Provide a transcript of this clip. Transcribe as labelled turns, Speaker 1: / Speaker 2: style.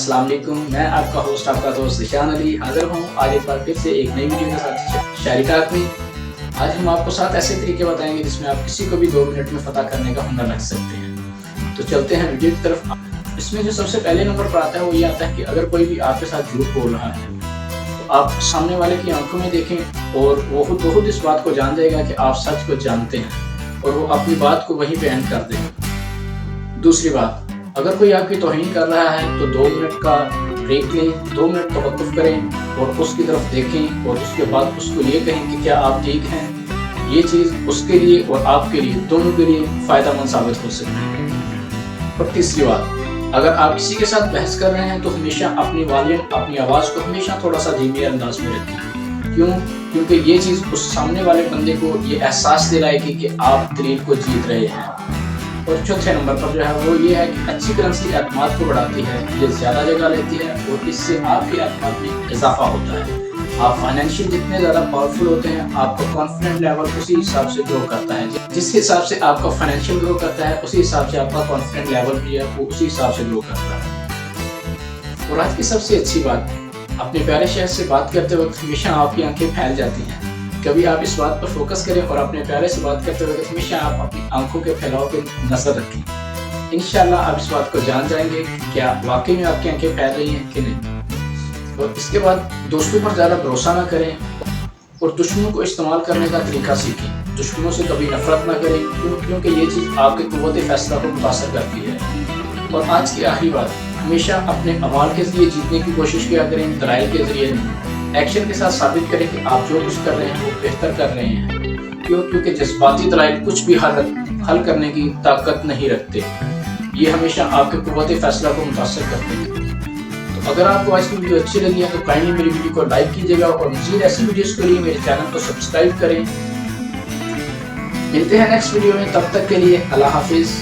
Speaker 1: अस्सलाम वालेकुम। मैं आपका होस्ट आपका दोस्त ज़िशान अली हाज़िर हूँ आज एक बार फिर से एक नई वीडियो के साथ शायरी टाक में। आज हम आपको 7 ऐसे तरीके बताएंगे जिसमें आप किसी को भी 2 मिनट में फ़तह करने का हुनर रख सकते हैं। तो चलते हैं वीडियो की तरफ। इसमें जो सबसे पहले नंबर पर आता है वो ये आता है कि अगर कोई भी आपके साथ झूठ बोल रहा है तो आप सामने वाले की आंखों में देखें और वो खुद ब खुद इस बात को जान जाएगा कि आप सच को जानते हैं और वो अपनी बात को वहीं पे एंड कर देगा। दूसरी बात, अगर कोई आपकी तौहीन कर रहा है तो 2 मिनट का ब्रेक लें, 2 मिनट तवक्कुफ करें और उसकी तरफ देखें और उसके बाद उसको ये कहें कि क्या आप ठीक हैं। ये चीज़ उसके लिए और आपके लिए दोनों के लिए फ़ायदेमंद साबित हो सकती है। और तीसरी बात, अगर आप किसी के साथ बहस कर रहे हैं तो हमेशा अपनी वॉल्यूम अपनी आवाज़ को हमेशा थोड़ा सा धीमे अंदाज में रखें। क्यों? क्योंकि ये चीज़ उस सामने वाले बंदे को ये एहसास दिलाएगी कि आप दलील को जीत रहे हैं। और चौथे नंबर पर जो है वो ये है कि अच्छी करेंसी एतमाद को बढ़ाती है, ये ज़्यादा जगह लेती है और इससे आपके एतमाद में इजाफा होता है। आप फाइनेंशियल जितने ज़्यादा पावरफुल होते हैं आपका कॉन्फिडेंस लेवल उसी हिसाब से ग्रो करता है। जिस हिसाब से आपका फाइनेंशियल ग्रो करता है उसी हिसाब से आपका कॉन्फिडेंस लेवल भी है वो उसी हिसाब से ग्रो करता है। और आज की सबसे अच्छी बात, अपने प्यारे शहर से बात करते वक्त हमेशा आपकी आंखें फैल जाती हैं। कभी आप इस बात पर फोकस करें और अपने प्यारे से बात करते वक्त हमेशा आप अपनी आंखों के फैलाव पे नजर रखें। इंशाल्लाह आप इस बात को जान जाएंगे कि क्या वाकई में आपकी आंखें फैल रही हैं कि नहीं। और इसके बाद दोस्तों पर ज़्यादा भरोसा ना करें और दुश्मनों को इस्तेमाल करने का तरीका सीखें। दुश्मनों से कभी नफरत ना करें क्योंकि ये चीज़ आपके क़ुव्वत फैसला को मुतासर करती है। और आज की आखिरी बात, हमेशा अपने अमाल के ज़रिए जीतने की कोशिश किया करें, दलाइल के ज़रिए नहीं। एक्शन के साथ साबित करें कि आप जो कुछ कर रहे हैं वो बेहतर कर रहे हैं। क्यों? क्योंकि जज्बाती दलाइल कुछ भी हल करने की ताकत नहीं रखते, ये हमेशा आपके क़ुव्वत फैसला को मुतासर करते हैं। तो अगर आपको आज की वीडियो अच्छी लगी है तो काइंडली मेरी वीडियो को लाइक कीजिएगा और मज़ीद ऐसी वीडियोस के लिए मेरे चैनल को सब्सक्राइब करें। मिलते हैं नेक्स्ट वीडियो में, तब तक के लिए अल्लाह हाफिज़।